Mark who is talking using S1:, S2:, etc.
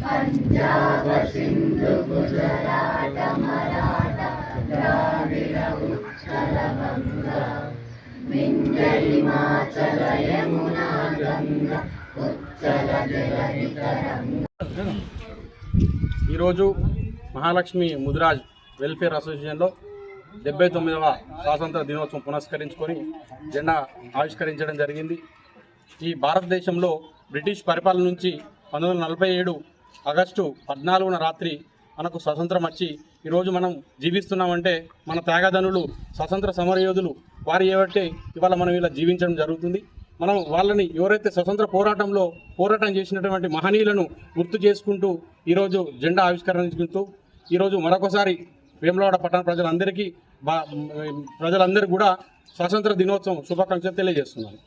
S1: పంజాబ సింధు గుజరాత మరాఠ ద్రావిడ ఉత్కల గంగ వింధ్య హిమాచల యమునా గంగ ఉత్కల జలధి తరంగ.
S2: ఈరోజు మహాలక్ష్మి ముదిరాజ్ వెల్ఫేర్ అసోసియేషన్లో 79వ స్వాతంత్ర దినోత్సవం పురస్కరించుకొని జెండా ఆవిష్కరించడం జరిగింది. ఈ భారతదేశంలో బ్రిటిష్ పరిపాలన నుంచి 1947 ఆగస్టు 14న రాత్రి మనకు స్వతంత్రం వచ్చి ఈరోజు మనం జీవిస్తున్నామంటే మన త్యాగధనులు స్వతంత్ర సమరయోధులు వారు ఏవైతే ఇవాళ మనం ఇలా జీవించడం జరుగుతుంది. మనం వాళ్ళని ఎవరైతే స్వతంత్ర పోరాటం చేసినటువంటి మహనీయులను గుర్తు చేసుకుంటూ ఈరోజు జెండా ఆవిష్కరించుకుంటూ ఈరోజు మరొకసారి వేములవాడ పట్టణ ప్రజలందరికీ కూడా స్వాతంత్ర దినోత్సవం శుభాకాంక్షలు తెలియజేస్తున్నాను.